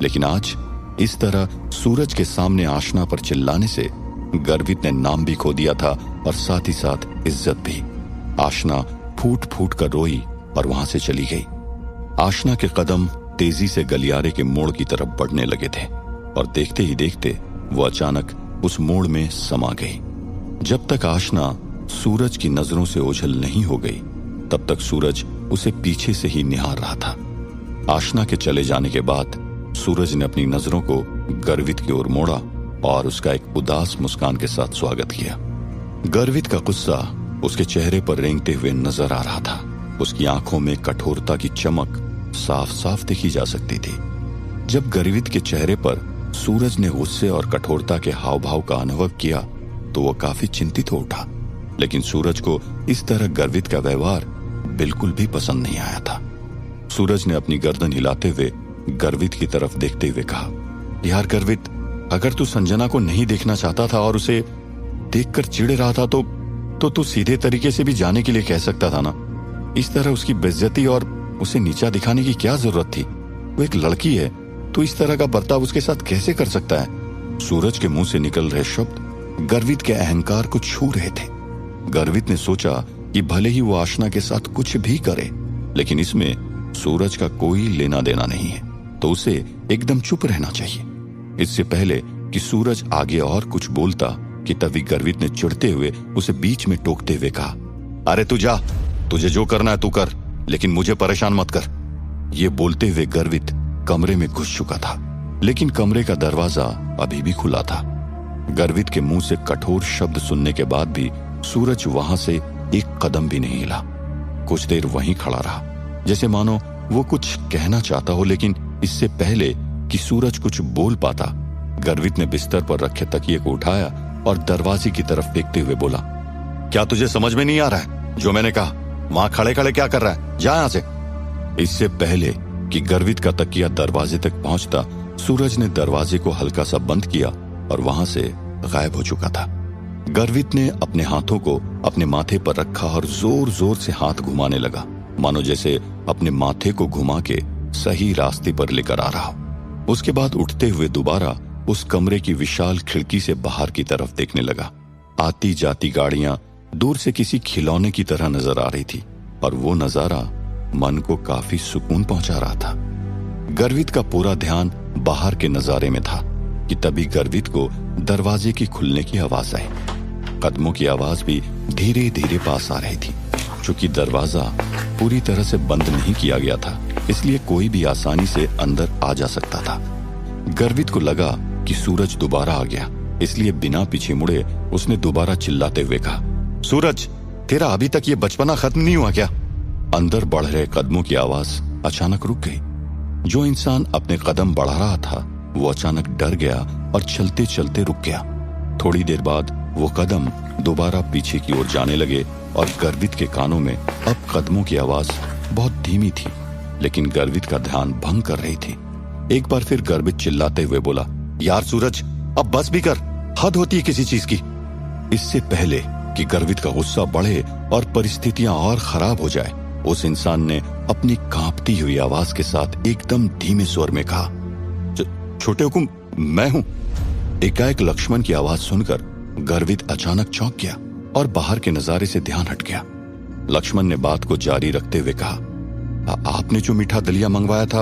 लेकिन आज इस तरह सूरज के सामने आशना पर चिल्लाने से गर्वित ने नाम भी खो दिया था और साथ ही साथ इज्जत भी। आशना फूट फूट कर रोई और वहां से चली गई। आशना के कदम तेजी से गलियारे के मोड़ की तरफ बढ़ने लगे थे और देखते ही देखते वो अचानक उस मोड़ में समा गई। जब तक आशना सूरज की नजरों से ओझल नहीं हो गई, तब तक सूरज उसे पीछे से ही निहार रहा था। आशना के चले जाने के बाद सूरज ने अपनी नजरों को गर्वित की ओर मोड़ा और उसका एक उदास मुस्कान के साथ स्वागत किया। गर्वित का गुस्सा उसके चेहरे पर रेंगते हुए नजर आ रहा था। उसकी आंखों में कठोरता की चमक साफ साफ देखी जा सकती थी। जब गर्वित के चेहरे पर सूरज ने गुस्से और कठोरता के हाव भाव का अनुभव किया तो वह काफी चिंतित हो उठा। लेकिन सूरज को इस तरह गर्वित का व्यवहार बिल्कुल भी पसंद नहीं आया था। सूरज ने अपनी गर्दन हिलाते हुए गर्वित की तरफ देखते हुए कहा, यार गर्वित, अगर तू संजना को नहीं देखना चाहता था और उसे देखकर चिढ़ रहा था तो तू सीधे तरीके से भी जाने के लिए कह सकता था ना। इस तरह उसकी बेइज्जती और उसे नीचा दिखाने की क्या जरूरत थी? वो एक लड़की है, तो इस तरह का बर्ताव उसके साथ कैसे कर सकता है? सूरज के मुंह से निकल रहे शब्द गर्वित के अहंकार को छू रहे थे। गर्वित ने सोचा कि भले ही वो आशना के साथ कुछ भी करे, लेकिन इसमें सूरज का कोई लेना देना नहीं है, तो उसे एकदम चुप रहना चाहिए। इससे पहले कि सूरज आगे और कुछ बोलता कि तभी गर्वित ने चिढ़ते हुए उसे बीच में टोकते हुए कहा, अरे तू जा, तुझे जो करना है तू कर, लेकिन मुझे परेशान मत कर। ये बोलते हुए गर्वित कमरे में घुस चुका था, लेकिन कमरे का दरवाजा अभी भी खुला था। गर्वित के मुंह से कठोर शब्द सुनने के बाद भी सूरज वहां से एक कदम भी नहीं हिला। कुछ देर वहीं खड़ा रहा, जैसे मानो वो कुछ कहना चाहता हो, लेकिन इससे पहले कि सूरज कुछ बोल पाता, गर्वित ने बिस्तर पर रखे तकिए को उठाया और दरवाजे की तरफ देखते हुए बोला, क्या तुझे समझ में नहीं आ रहा है जो मैंने कहा? वहां खड़े खड़े क्या कर रहा है? जा यहां से। इससे पहले कि गर्वित का तकिया दरवाजे तक पहुंचता, सूरज ने दरवाजे को हल्का सा बंद किया और वहां से गायब हो चुका था। गर्वित ने अपने हाथों को अपने माथे पर रखा और जोर जोर से हाथ घुमाने लगा, मानो जैसे अपने माथे को घुमा के सही रास्ते पर लेकर आ रहा हो। उसके बाद उठते हुए दोबारा उस कमरे की विशाल खिड़की से बाहर की तरफ देखने लगा। आती जाती गाड़ियां दूर से किसी खिलौने की तरह नजर आ रही थी और वो नजारा मन को काफी सुकून पहुंचा रहा था। गर्वित का पूरा ध्यान बाहर के नजारे में था कि तभी गर्वित को दरवाजे की खुलने की आवाज आई। कदमों की आवाज भी धीरे धीरे पास आ रही थी। चूंकि दरवाजा पूरी तरह से बंद नहीं किया गया था, इसलिए कोई भी आसानी से अंदर आ जा सकता था। गर्वित को लगा कि सूरज दोबारा आ गया, इसलिए बिना पीछे मुड़े उसने दोबारा चिल्लाते हुए कहा, सूरज, तेरा अभी तक ये बचपना खत्म नहीं हुआ क्या? अंदर बढ़ रहे कदमों की आवाज अचानक रुक गई। जो इंसान अपने कदम बढ़ा रहा था वो अचानक डर गया और चलते चलते रुक गया। थोड़ी देर बाद वो कदम दोबारा पीछे की ओर जाने लगे और गर्वित के कानों में अब कदमों की आवाज बहुत धीमी थी, लेकिन गर्वित का ध्यान भंग कर रही थी। एक बार फिर गर्वित चिल्लाते हुए बोला, यार सूरज, अब बस भी कर, हद होती है किसी चीज की। इससे पहले कि गर्वित का गुस्सा बढ़े और परिस्थितियां और खराब हो जाए, उस इंसान ने अपनी कांपती हुई आवाज के साथ एकदम धीमे स्वर में कहा, छोटे हुकुम, मैं हूं। एकाएक लक्ष्मण की आवाज सुनकर गर्वित अचानक चौंक गया और बाहर के नजारे से ध्यान हट गया। लक्ष्मण ने बात को जारी रखते हुए कहा, आपने जो मीठा दलिया मंगवाया था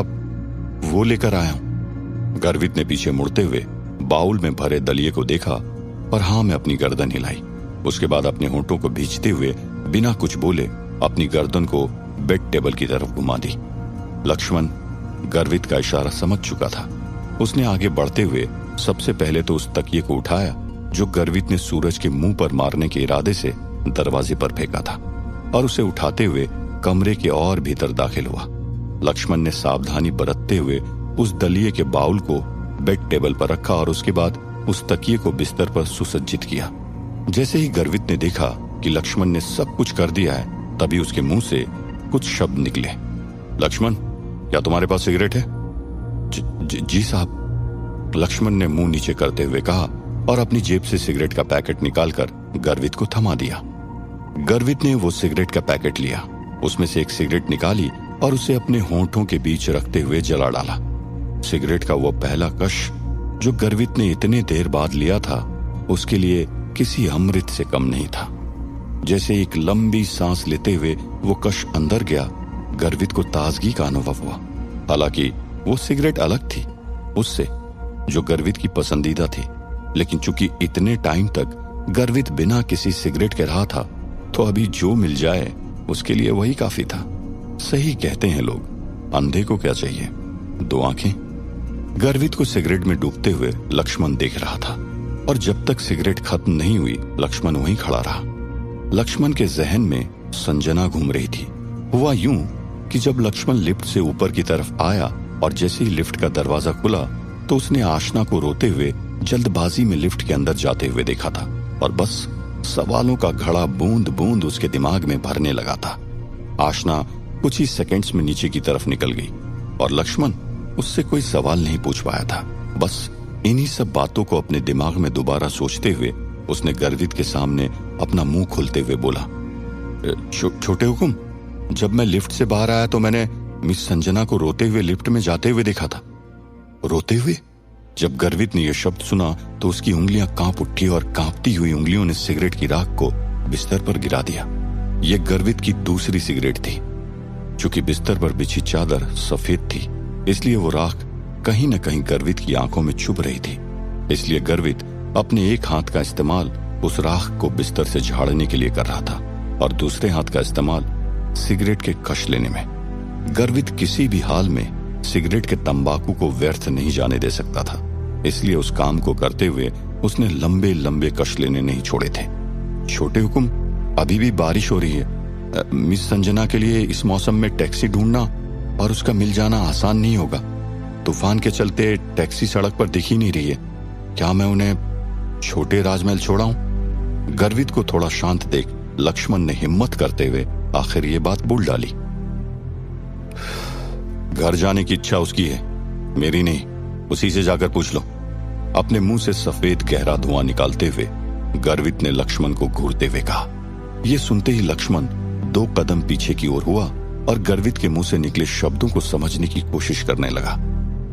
वो लेकर आया हूं। गर्वित ने पीछे मुड़ते हुए बाउल में भरे दलिये को देखा और हाँ में अपनी गर्दन हिलाई। उसके बाद अपने होंठों को भींचते हुए बिना कुछ बोले अपनी गर्दन को बेड टेबल की तरफ घुमा दी। लक्ष्मण गर्वित का इशारा समझ चुका था। उसने आगे बढ़ते हुए सबसे पहले तो उस तकिए को उठाया जो गर्वित ने सूरज के मुंह पर मारने के इरादे से दरवाजे पर फेंका था, और उसे उठाते हुए कमरे के और भीतर दाखिल हुआ। लक्ष्मण ने सावधानी बरतते हुए उस दलिये के बाउल को बेड टेबल पर रखा और उसके बाद उस तकिए को बिस्तर पर सुसज्जित किया। जैसे ही गर्वित ने देखा कि लक्ष्मण ने सब कुछ कर दिया है, तभी उसके मुंह से कुछ शब्द निकले। लक्ष्मण, क्या तुम्हारे पास सिगरेट है? जी साहब, लक्ष्मण ने मुंह नीचे करते हुए कहा और अपनी जेब से सिगरेट का पैकेट निकालकर गर्वित को थमा दिया। गर्वित ने वो सिगरेट का पैकेट लिया, उसमें से एक सिगरेट निकाली और उसे अपने होंठों के बीच रखते हुए जला डाला। सिगरेट का वो पहला कश जो गर्वित ने इतने देर बाद लिया था, उसके लिए किसी अमृत से कम नहीं था। जैसे एक लंबी सांस लेते हुए वो कश अंदर गया, गर्वित को ताजगी का अनुभव हुआ। हालांकि वो सिगरेट अलग थी उससे जो गर्वित की पसंदीदा थी, लेकिन चूंकि इतने टाइम तक गर्वित बिना किसी सिगरेट के रहा था, तो अभी जो मिल जाए उसके लिए वही काफी था। सही कहते हैं लोग, अंधे को क्या चाहिए, दो आंखें। गर्वित को सिगरेट में डूबते हुए लक्ष्मण देख रहा था और जब तक सिगरेट खत्म नहीं हुई लक्ष्मण वहीं खड़ा रहा। लक्ष्मण के जहन में संजना घूम रही थी। हुआ यूं कि जब लक्ष्मण लिफ्ट से ऊपर की तरफ आया और जैसे ही लिफ्ट का दरवाजा खुला तो उसने आशना को रोते हुए जल्दबाजी में लिफ्ट के अंदर जाते हुए देखा था और बस सवालों का घड़ा बूंद बूंद उसके दिमाग में भरने लगा था। आशना कुछ ही सेकंड्स में नीचे की तरफ निकल गई और लक्ष्मण उससे कोई सवाल नहीं पूछ पाया था। बस इन्हीं सब बातों को अपने दिमाग में दोबारा सोचते हुए उसने गर्वित के सामने अपना मुंह खोलते हुए बोला, छोटे हुकुम, जब मैं लिफ्ट से बाहर आया तो मैंने मिस संजना को रोते हुए लिफ्ट में जाते हुए देखा था। रोते हुए? जब गर्वित ने यह शब्द सुना तो उसकी उंगलियां कांप उठी और कांपती हुई उंगलियों ने सिगरेट की राख को बिस्तर पर गिरा दिया। यह गर्वित की दूसरी सिगरेट थी। चूंकि बिस्तर पर बिछी चादर सफेद थी, इसलिए वो राख कहीं न कहीं गर्वित की आंखों में चुभ रही थी। इसलिए गर्वित अपने एक हाथ का इस्तेमाल उस राख को बिस्तर से झाड़ने के लिए कर रहा था और दूसरे हाथ का इस्तेमाल सिगरेट के कश लेने में। गर्वित किसी भी हाल में सिगरेट के तंबाकू को व्यर्थ नहीं जाने दे सकता था, इसलिए उस काम को करते हुए उसने लंबे लंबे कश लेने नहीं छोड़े थे। छोटे हुकुम, अभी भी बारिश हो रही है। मिस संजना के लिए इस मौसम में टैक्सी ढूंढना और उसका मिल जाना आसान नहीं होगा। तूफान के चलते टैक्सी सड़क पर दिख ही नहीं रही है। क्या मैं उन्हें छोटे राजमहल छोड़ाऊं? गर्वित को थोड़ा शांत देख लक्ष्मण ने हिम्मत करते हुए आखिर ये बात बोल डाली। घर जाने की इच्छा उसकी है, मेरी नहीं। उसी से जाकर पूछ लो। अपने मुंह से सफेद गहरा धुआं निकालते हुए गर्वित ने लक्ष्मण को घूरते हुए कहा। यह सुनते ही लक्ष्मण 2 कदम पीछे की ओर हुआ और गर्वित के मुंह से निकले शब्दों को समझने की कोशिश करने लगा।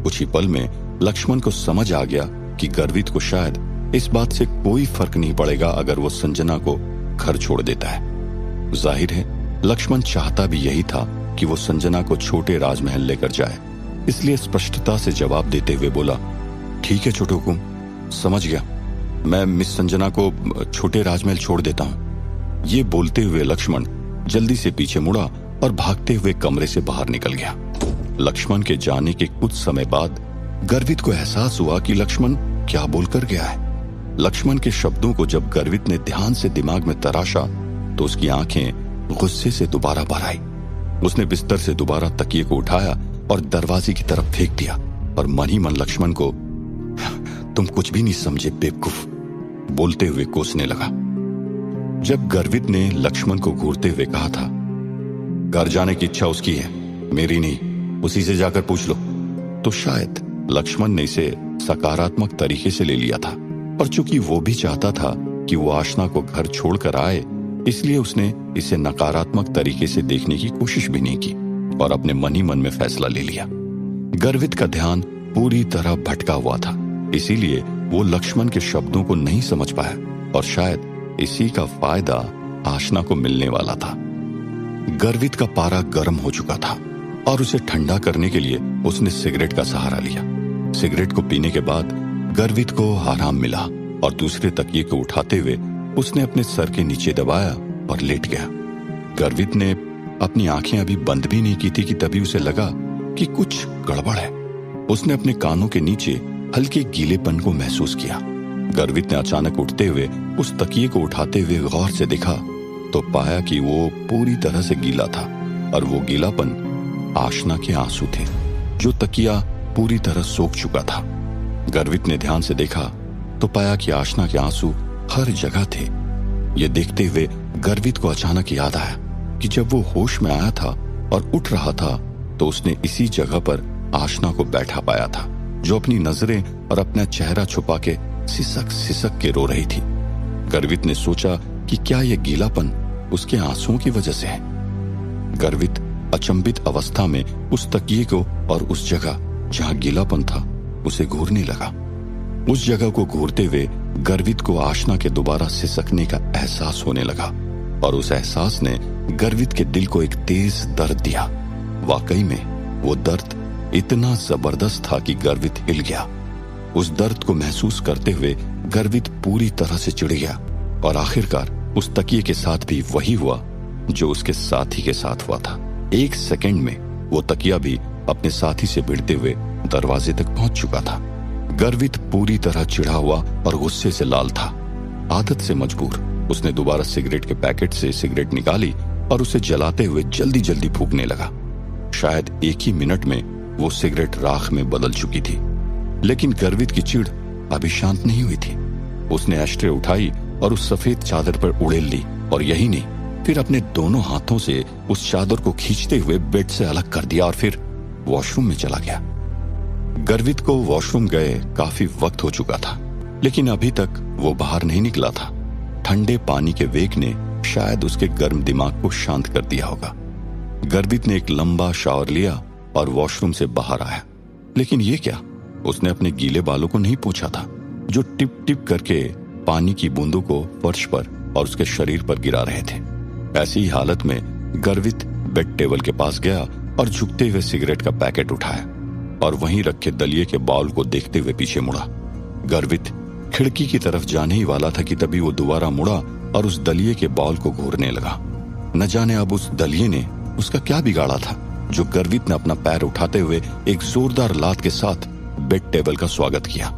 कुछ ही पल में लक्ष्मण को समझ आ गया कि गर्वित को शायद इस बात से कोई फर्क नहीं पड़ेगा अगर वो संजना को घर छोड़ देता है। जाहिर है लक्ष्मण चाहता भी यही था कि वो संजना को छोटे राजमहल लेकर जाए, इसलिए स्पष्टता से जवाब देते हुए बोला, ठीक है छोटे हुकुम, समझ गया। मैं मिस संजना को छोटे राजमहल छोड़ देता हूं। ये बोलते हुए लक्ष्मण जल्दी से पीछे मुड़ा और भागते हुए कमरे से बाहर निकल गया। लक्ष्मण के जाने के कुछ समय बाद गर्वित को एहसास हुआ कि लक्ष्मण क्या बोलकर गया है। लक्ष्मण के शब्दों को जब गर्वित ने ध्यान से दिमाग में तराशा तो उसकी आंखें गुस्से से दोबारा भर आई। उसने बिस्तर से दोबारा तकिए को उठाया और दरवाजे की तरफ फेंक दिया और मन ही मन लक्ष्मण को तुम कुछ भी नहीं समझे बेवकूफ बोलते हुए कोसने लगा। जब गर्वित ने लक्ष्मण को घूरते हुए कहा था, घर जाने की इच्छा उसकी है, मेरी नहीं, उसी से जाकर पूछ लो, तो शायद लक्ष्मण ने इसे सकारात्मक तरीके से ले लिया था। और चूंकि वो भी चाहता था कि वो आशना को घर छोड़कर आए, इसलिए उसने इसे नकारात्मक तरीके से देखने की कोशिश भी नहीं की और अपने मन ही मन में फैसला ले लिया। गर्वित का ध्यान पूरी तरह भटका हुआ था, इसीलिए वो लक्ष्मण के शब्दों को नहीं समझ पाया और शायद इसी का फायदा आशना को मिलने वाला था। गर्वित का पारा गर्म हो चुका था और उसे ठंडा करने के लिए उसने सिगरेट का सहारा लिया। सिगरेट को पीने के बाद गर्वित को आराम मिला और दूसरे तकिए को उठाते हुए उसने अपने सर के नीचे दबाया और लेट गया। गर्वित ने अपनी आंखें अभी बंद भी नहीं की थी कि तभी उसे लगा कि कुछ गड़बड़ है। उसने अपने कानों के नीचे हल्के गीलेपन को महसूस किया। गर्वित ने अचानक उठते हुए उस तकिए को उठाते हुए गौर से देखा तो पाया कि वो पूरी तरह से गीला था और वो गीलापन आशना के आंसू थे जो तकिया पूरी तरह सोख चुका था। गर्वित ने ध्यान से देखा तो पाया कि आशना के आंसू हर जगह थे। ये देखते हुए गर्वित को अचानक याद आया कि जब वो होश में आया था और उठ रहा था तो उसने इसी जगह पर आशना को बैठा पाया था, जो अपनी नजरें और अपना चेहरा छुपा के सिसक सिसक के रो रही थी। गर्वित ने सोचा कि क्या यह गीलापन उसके आंसुओं की वजह से है। गर्वित अचंभित अवस्था में उस तकिए को और उस जगह जहां गीलापन था उसे घूरने लगा। उस जगह को घूरते हुए गर्वित को आशना के दोबारा सिसकने का एहसास होने लगा और उस एहसास ने गर्वित के दिल को एक तेज दर्द दिया। वाकई में वो दर्द इतना जबरदस्त था कि गर्वित हिल गया। उस दर्द को महसूस करते हुए गर्वित पूरी तरह से चिढ़ गया और आखिरकार उस तकिए के साथ भी वही हुआ जो उसके साथी के साथ हुआ था। 1 सेकंड में वो तकिया भी अपने साथी से भिड़ते हुए दरवाजे तक पहुंच चुका था। गर्वित पूरी तरह चिढ़ा हुआ और गुस्से से लाल था। आदत से मजबूर उसने दोबारा सिगरेट के पैकेट से सिगरेट निकाली और उसे जलाते हुए जल्दी जल्दी फूंकने लगा। शायद 1 ही मिनट में वो सिगरेट राख में बदल चुकी थी, लेकिन गर्वित की चिढ़ अभी शांत नहीं हुई थी। उसने एस्ट्रे उठाई और उस सफेद चादर पर उड़ेल ली और यही नहीं, फिर अपने दोनों हाथों से उस चादर को खींचते हुए बेड से अलग कर दिया और फिर वॉशरूम में चला गया। गर्वित को वॉशरूम गए काफी वक्त हो चुका था, लेकिन अभी तक वो बाहर नहीं निकला था। ठंडे पानी के वेग ने शायद उसके गर्म दिमाग को शांत कर दिया होगा। गर्वित ने एक लंबा शावर लिया और वॉशरूम से बाहर आया, लेकिन ये क्या, उसने अपने गीले बालों को नहीं पोंछा था जो टिप टिप करके पानी की बूंदों को फर्श पर और उसके शरीर पर गिरा रहे थे। ऐसी ही हालत में गर्वित बेड टेबल के पास गया और झुकते हुए सिगरेट का पैकेट उठाया और वहीं रखे दलिये के बाउल को देखते हुए पीछे मुड़ा। गर्वित खिड़की की तरफ जाने ही वाला था कि तभी वो दोबारा मुड़ा और उस दलिये के बाउल को घूरने लगा। न जाने अब उस दलिये ने उसका क्या बिगाड़ा था जो गर्वित ने अपना पैर उठाते हुए एक जोरदार लात के साथ बेड टेबल का स्वागत किया।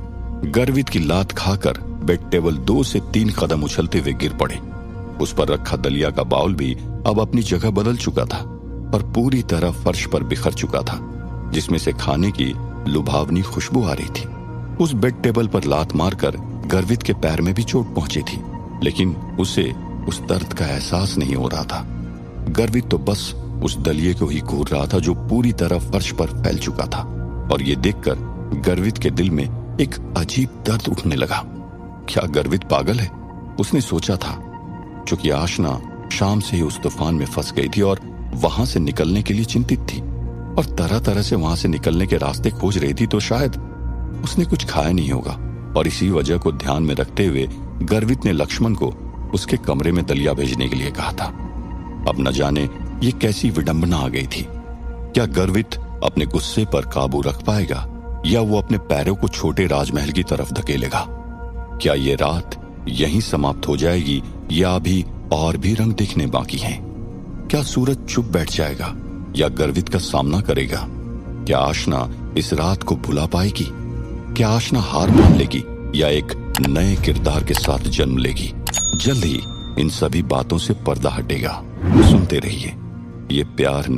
गर्वित की लात खाकर बेड टेबल 2 से 3 कदम उछलते हुए गिर पड़े। उस पर रखा दलिया का बाउल भी अब अपनी जगह बदल चुका था और पूरी तरह फर्श पर बिखर चुका था, जिसमें से खाने की लुभावनी खुशबू आ रही थी। उस बेड टेबल पर लात मारकर गर्वित के पैर में भी चोट पहुंची थी, लेकिन उसे उस दर्द का एहसास नहीं हो रहा था। गर्वित तो बस उस दलिये को ही घूर रहा था जो पूरी तरह फर्श पर फैल चुका था, और ये देखकर गर्वित के दिल में एक अजीब दर्द उठने लगा। क्या गर्वित पागल है? उसने सोचा था। चूंकि आशना शाम से ही उस तूफान में फंस गई थी और वहां से निकलने के लिए चिंतित थी और तरह तरह से वहां से निकलने के रास्ते खोज रही थी, तो शायद उसने कुछ खाया नहीं होगा, और इसी वजह को ध्यान में रखते हुए गर्वित ने लक्ष्मण को उसके कमरे में दलिया भेजने के लिए कहा था। अब न जाने ये कैसी विडंबना आ गई थी। क्या गर्वित अपने गुस्से पर काबू रख पाएगा या वो अपने पैरों को छोटे राजमहल की तरफ धकेलेगा? क्या ये रात यहीं समाप्त हो जाएगी या अभी और भी रंग दिखने बाकी हैं? क्या सूरज चुप बैठ जाएगा या गर्वित का सामना करेगा? क्या आशना इस रात को भुला पाएगी? क्या आशना हार मान लेगी या एक नए किरदार के साथ जन्म लेगी? जल्द ही इन सभी बातों से पर्दा हटेगा। सुनते रहिए ये प्यार